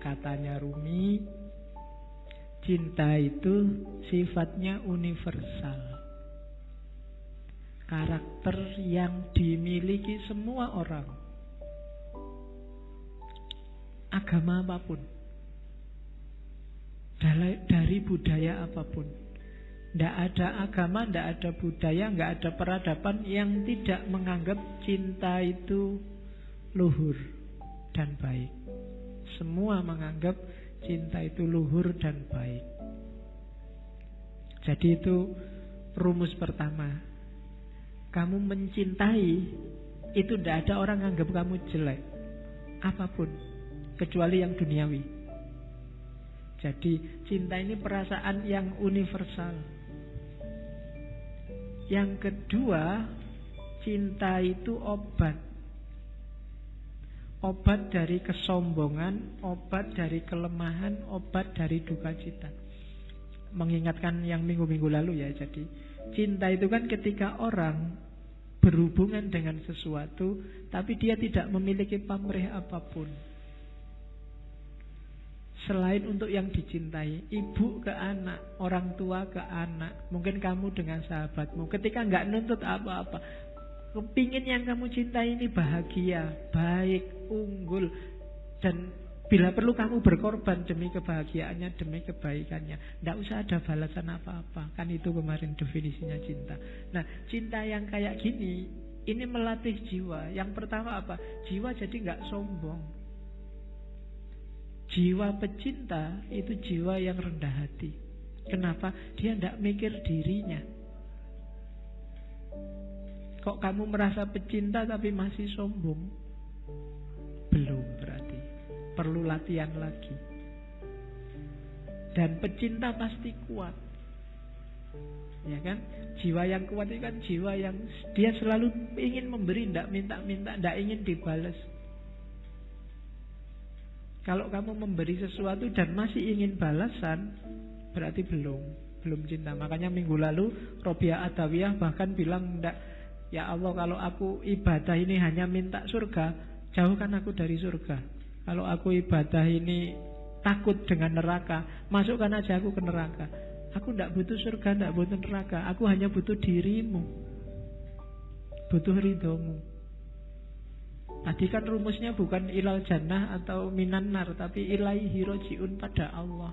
Katanya Rumi, cinta itu sifatnya universal. Karakter yang dimiliki semua orang. Agama apapun. Dari budaya apapun. Tidak ada agama, tidak ada budaya, tidak ada peradaban yang tidak menganggap cinta itu luhur dan baik. Semua menganggap cinta itu luhur dan baik. Jadi itu rumus pertama. Kamu mencintai, itu tidak ada orang menganggap kamu jelek. Apapun, kecuali yang duniawi. Jadi cinta ini perasaan yang universal. Yang kedua, cinta itu obat. Obat dari kesombongan, obat dari kelemahan, obat dari duka cita. Mengingatkan yang minggu-minggu lalu ya. Jadi cinta itu kan ketika orang berhubungan dengan sesuatu, tapi dia tidak memiliki pamrih apapun selain untuk yang dicintai. Ibu ke anak, orang tua ke anak, mungkin kamu dengan sahabatmu. Ketika nggak nuntut apa-apa, kepingin yang kamu cintai ini bahagia, baik, unggul, dan bila perlu kamu berkorban demi kebahagiaannya, demi kebaikannya. Tidak usah ada balasan apa-apa. Kan itu kemarin definisinya cinta. Nah, cinta yang kayak gini, ini melatih jiwa. Yang pertama apa? Jiwa jadi nggak sombong. Jiwa pecinta itu jiwa yang rendah hati. Kenapa? Dia tidak mikir dirinya. Kok kamu merasa pecinta tapi masih sombong? Belum berarti. Perlu latihan lagi. Dan pecinta pasti kuat. Ya kan? Jiwa yang kuat itu kan jiwa yang dia selalu ingin memberi, tidak minta-minta, tidak ingin dibalas. Kalau kamu memberi sesuatu dan masih ingin balasan, berarti belum cinta. Makanya minggu lalu Robiah Adawiyah bahkan bilang, enggak, ya Allah, kalau aku ibadah ini hanya minta surga, jauhkan aku dari surga. Kalau aku ibadah ini takut dengan neraka, masukkan aja aku ke neraka. Aku tidak butuh surga, tidak butuh neraka. Aku hanya butuh dirimu, butuh ridhomu. Tadi kan rumusnya bukan ilal jannah atau minan nar, tapi ilaihi roji'un, pada Allah.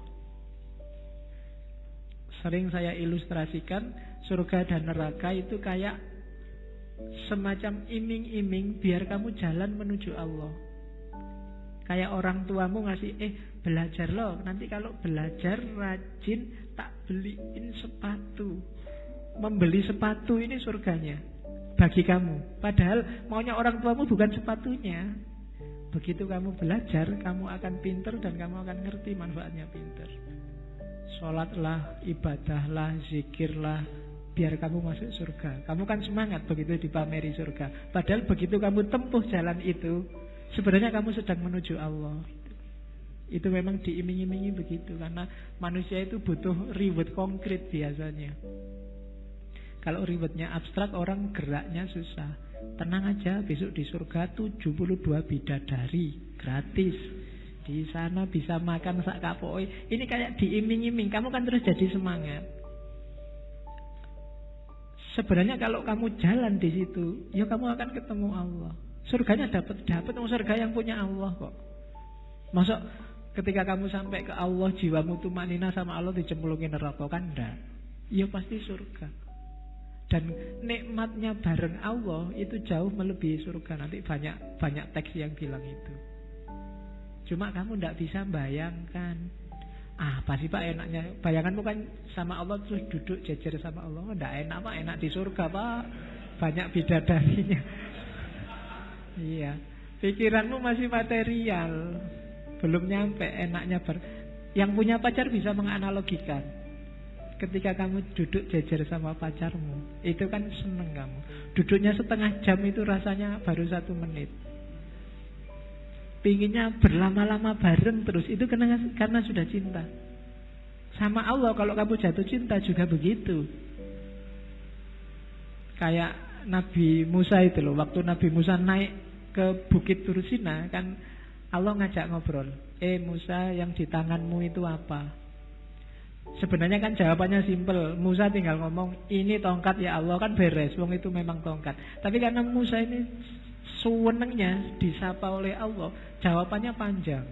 Sering saya ilustrasikan surga dan neraka itu kayak semacam iming-iming biar kamu jalan menuju Allah. Kayak orang tuamu ngasih, belajar loh, nanti kalau belajar rajin tak beliin sepatu. Membeli sepatu ini surganya bagi kamu. Padahal maunya orang tuamu bukan sepatunya. Begitu kamu belajar, kamu akan pinter dan kamu akan ngerti manfaatnya pinter. Sholatlah, ibadahlah, zikirlah, biar kamu masuk surga. Kamu kan semangat begitu dipameri surga. Padahal begitu kamu tempuh jalan itu, sebenarnya kamu sedang menuju Allah. Itu memang diiming-imingi begitu. Karena manusia itu butuh reward konkret biasanya. Kalau rewardnya abstrak, orang geraknya susah. Tenang aja, besok di surga 72 bidadari gratis. Di sana bisa makan sak kapoi. Ini kayak diiming-iming. Kamu kan terus jadi semangat. Sebenarnya kalau kamu jalan di situ, ya kamu akan ketemu Allah. Surganya dapat surga yang punya Allah kok. Masuk ketika kamu sampai ke Allah, jiwamu tumanina sama Allah dicemplungin neraka, kan enggak? Ya pasti surga. Dan nikmatnya bareng Allah itu jauh melebihi surga. Nanti banyak teks yang bilang itu. Cuma kamu tidak bisa bayangkan. Apa sih Pak enaknya? Bayanganmu kan sama Allah terus duduk jejer sama Allah. Tidak enak Pak, enak di surga Pak. Banyak bidadarinya. Iya. Pikiranmu masih material. Belum nyampe enaknya. Yang punya pacar bisa menganalogikan. Ketika kamu duduk jejer sama pacarmu, itu kan seneng kamu. Duduknya setengah jam itu rasanya baru 1 menit. Pinginnya berlama-lama bareng terus, itu karena sudah cinta. Sama Allah kalau kamu jatuh cinta juga begitu. Kayak Nabi Musa itu loh, waktu Nabi Musa naik ke Bukit Tursina, kan Allah ngajak ngobrol. Musa, yang di tanganmu itu apa? Sebenarnya kan jawabannya simpel. Musa tinggal ngomong, ini tongkat ya Allah, kan beres. Wong itu memang tongkat. Tapi karena Musa ini sewenangnya disapa oleh Allah, jawabannya panjang.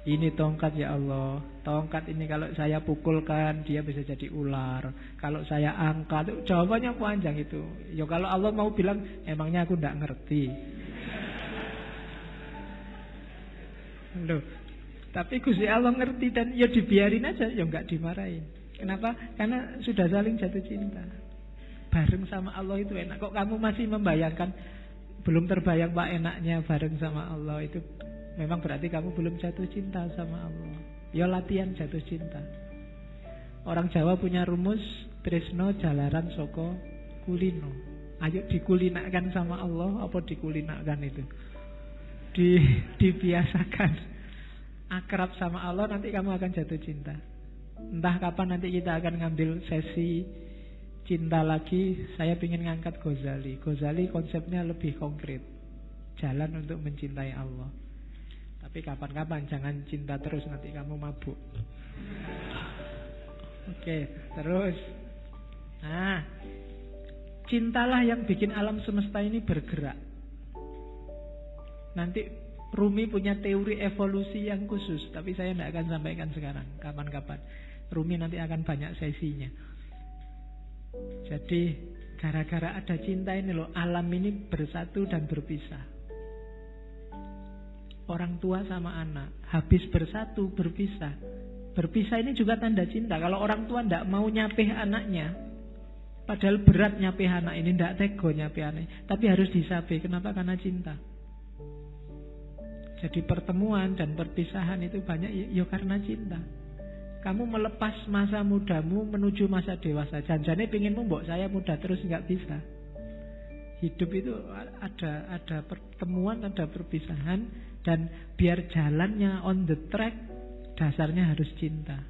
Ini tongkat ya Allah. Tongkat ini kalau saya pukulkan dia bisa jadi ular. Kalau saya angkat, jawabannya panjang itu. Ya kalau Allah mau bilang, emangnya aku tidak ngerti. Loh, tapi Gusti Allah ngerti dan ya dibiarin aja, ya enggak dimarahin. Kenapa? Karena sudah saling jatuh cinta. Bareng sama Allah itu enak. Kok kamu masih membayangkan, belum terbayang Pak enaknya bareng sama Allah itu? Memang berarti kamu belum jatuh cinta sama Allah. Ya latihan jatuh cinta. Orang Jawa punya rumus, tresno jalaran soko kulino. Ayo dikulinakan sama Allah, apa dikulinakan itu? Dibiasakan akrab sama Allah, nanti kamu akan jatuh cinta. Entah kapan nanti kita akan ngambil sesi cinta lagi. Saya ingin ngangkat Ghazali. Ghazali konsepnya lebih konkret, jalan untuk mencintai Allah. Tapi kapan-kapan, jangan cinta terus, nanti kamu mabuk. Oke, terus. Nah, cintalah yang bikin alam semesta ini bergerak. Nanti Rumi punya teori evolusi yang khusus, tapi saya tidak akan sampaikan sekarang, kapan-kapan. Rumi nanti akan banyak sesinya. Jadi gara-gara ada cinta ini loh, alam ini bersatu dan berpisah. Orang tua sama anak habis bersatu berpisah. Berpisah ini juga tanda cinta. Kalau orang tua tidak mau nyapih anaknya, padahal berat nyapih anak ini, tidak tego nyapih anak, tapi harus disapih. Kenapa? Karena cinta. Jadi pertemuan dan perpisahan itu banyak ya karena cinta. Kamu melepas masa mudamu menuju masa dewasa. Janjane pengenmu mbok saya muda terus, nggak bisa. Hidup itu ada pertemuan, ada perpisahan, dan biar jalannya on the track, dasarnya harus cinta.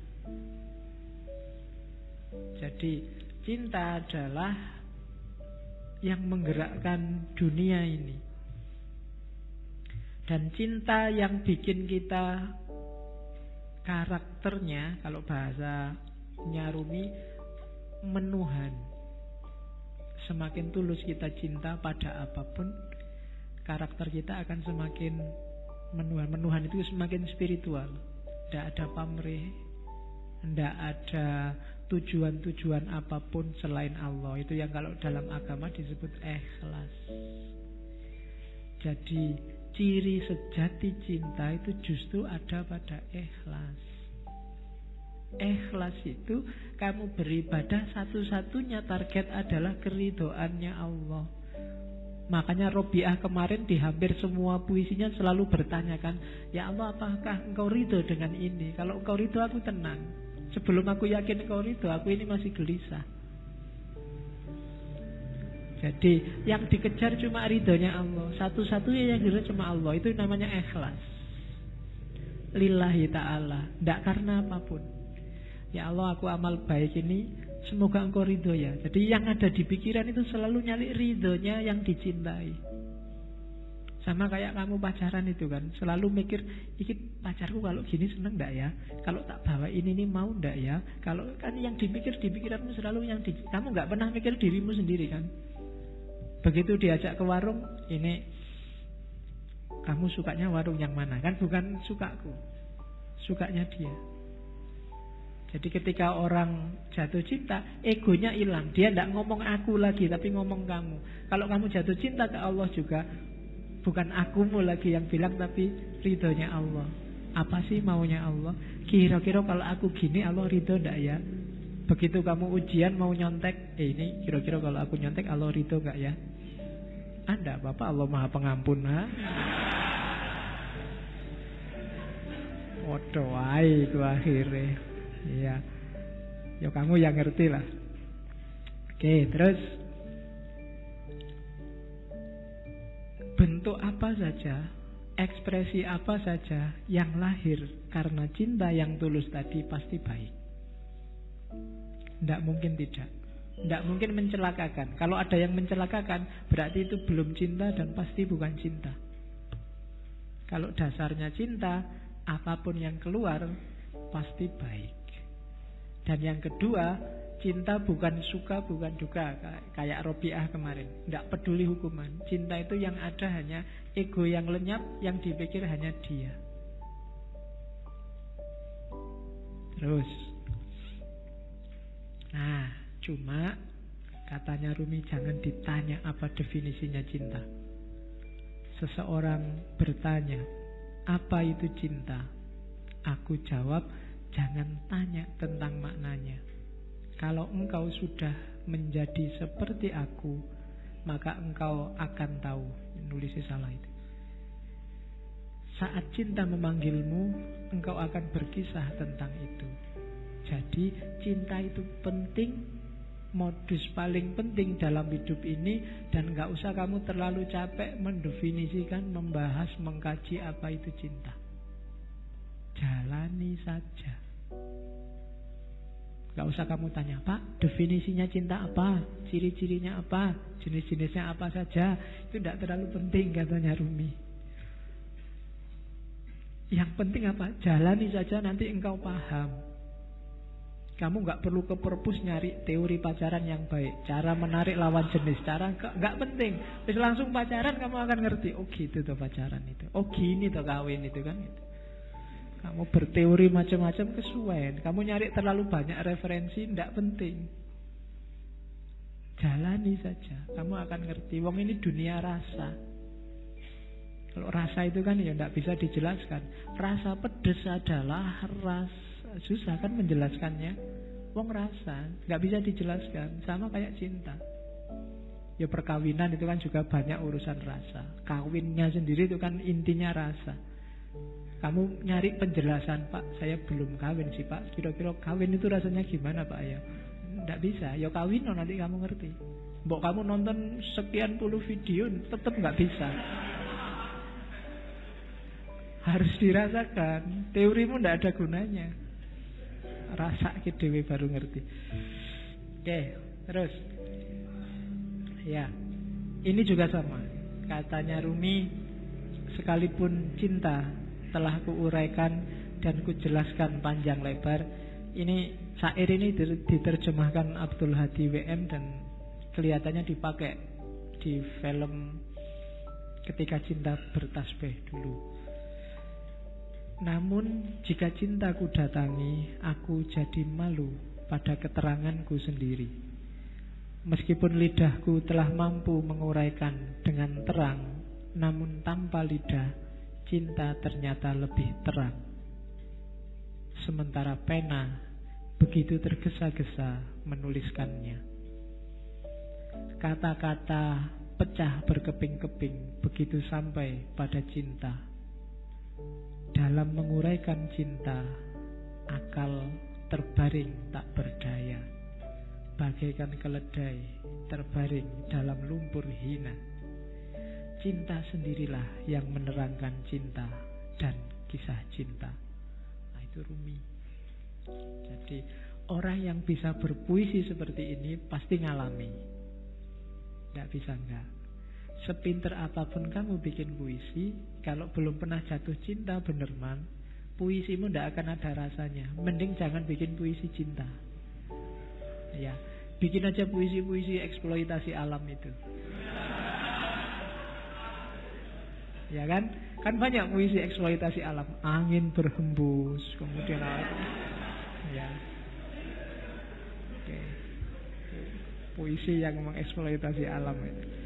Jadi cinta adalah yang menggerakkan dunia ini. Dan cinta yang bikin kita karakternya, kalau bahasanya Rumi, menuhan. Semakin tulus kita cinta pada apapun, karakter kita akan semakin menuhan. Menuhan itu semakin spiritual. Tidak ada pamrih, tidak ada tujuan-tujuan apapun selain Allah. Itu yang kalau dalam agama disebut ikhlas. Jadi ciri sejati cinta itu justru ada pada ikhlas. Ikhlas itu kamu beribadah, satu-satunya target adalah keridhoannya Allah. Makanya Robiah kemarin di hampir semua puisinya selalu bertanyakan, ya Allah, apakah engkau ridho dengan ini? Kalau engkau ridho aku tenang. Sebelum aku yakin engkau ridho, aku ini masih gelisah. Jadi yang dikejar cuma ridhonya Allah. Satu-satunya yang dikejar cuma Allah. Itu namanya ikhlas. Lillahi ta'ala. Tidak karena apapun. Ya Allah, aku amal baik ini, semoga engkau ridho ya. Jadi yang ada di pikiran itu selalu nyari ridhonya yang dicintai. Sama kayak kamu pacaran itu kan, selalu mikir, iki pacarku kalau gini seneng enggak ya? Kalau tak bawa ini mau enggak ya? Kalau kan yang dipikir di pikiranmu selalu yang kamu enggak pernah mikir dirimu sendiri kan? Begitu diajak ke warung, ini kamu sukanya warung yang mana? Kan bukan sukaku, sukanya dia. Jadi ketika orang jatuh cinta, egonya hilang. Dia tidak ngomong aku lagi, tapi ngomong kamu. Kalau kamu jatuh cinta ke Allah juga, bukan akumu lagi yang bilang, tapi ridhonya Allah. Apa sih maunya Allah? Kira-kira kalau aku gini, Allah ridho tidak ya? Begitu kamu ujian mau nyontek, ini kira-kira kalau aku nyontek, Allah ridho nggak ya? Anda, Bapak Allah Maha Pengampun, ha? Waduh, wae itu akhirnya. Iya, ya kamu yang ngerti lah. Oke, terus bentuk apa saja, ekspresi apa saja yang lahir karena cinta yang tulus tadi pasti baik. Tidak mungkin tidak. Tidak mungkin mencelakakan. Kalau ada yang mencelakakan, berarti itu belum cinta dan pasti bukan cinta. Kalau dasarnya cinta, apapun yang keluar pasti baik. Dan yang kedua, cinta bukan suka, bukan duka. Kayak Robiah kemarin, tidak peduli hukuman. Cinta itu yang ada hanya ego yang lenyap, yang dipikir hanya dia. Terus, nah, cuma katanya Rumi, jangan ditanya apa definisinya cinta. Seseorang bertanya, apa itu cinta? Aku jawab, jangan tanya tentang maknanya. Kalau engkau sudah menjadi seperti aku, maka engkau akan tahu. Nulisnya salah itu. Saat cinta memanggilmu, engkau akan berkisah tentang itu. Jadi cinta itu penting, modus paling penting dalam hidup ini. Dan gak usah kamu terlalu capek mendefinisikan, membahas, mengkaji apa itu cinta. Jalani saja. Gak usah kamu tanya, Pak, definisinya cinta apa? Ciri-cirinya apa? Jenis-jenisnya apa saja? Itu tidak terlalu penting, katanya Rumi. Yang penting apa? Jalani saja, nanti engkau paham. Kamu gak perlu ke perpus nyari teori pacaran yang baik, cara menarik lawan jenis, cara gak penting. Terus langsung pacaran kamu akan ngerti. Oh gitu tuh pacaran itu. Oh gini tuh kawin itu kan gitu. Kamu berteori macam-macam kesuwen. Kamu nyari terlalu banyak referensi, tidak penting. Jalani saja, kamu akan ngerti. Wong ini dunia rasa. Kalau rasa itu kan ya tidak bisa dijelaskan. Rasa pedes adalah rasa, susah kan menjelaskannya. Wong rasa, nggak bisa dijelaskan. Sama kayak cinta. Ya perkawinan itu kan juga banyak urusan rasa. Kawinnya sendiri itu kan intinya rasa. Kamu nyari penjelasan, Pak, saya belum kawin sih, Pak. Kira-kira kawin itu rasanya gimana, Pak? Ya, tidak bisa. Ya kawin, nanti kamu ngerti. Mbok kamu nonton sekian puluh video, tetap nggak bisa. Harus dirasakan. Teorimu tidak ada gunanya. Rasa dewe baru ngerti. Oke, terus. Ya, ini juga sama. Katanya Rumi, sekalipun cinta telah kuuraikan dan kujelaskan panjang lebar. Ini syair ini diterjemahkan Abdul Hadi WM dan kelihatannya dipakai di film Ketika Cinta Bertasbih dulu. Namun jika cintaku datangi, aku jadi malu pada keteranganku sendiri. Meskipun lidahku telah mampu menguraikan dengan terang, namun tanpa lidah cinta ternyata lebih terang. Sementara pena begitu tergesa-gesa menuliskannya. Kata-kata pecah berkeping-keping begitu sampai pada cinta. Dalam menguraikan cinta, akal terbaring tak berdaya, bagaikan keledai terbaring dalam lumpur hina. Cinta sendirilah yang menerangkan cinta dan kisah cinta. Nah itu Rumi. Jadi orang yang bisa berpuisi seperti ini pasti ngalami. Tidak bisa enggak. Sepinter apapun kamu bikin puisi, kalau belum pernah jatuh cinta benerman, puisimu tidak akan ada rasanya. Mending jangan bikin puisi cinta. Ya, bikin aja puisi-puisi eksploitasi alam itu. Ya kan? Kan banyak puisi eksploitasi alam. Angin berhembus, kemudian ya. Oke. Puisi yang mengeksploitasi alam itu.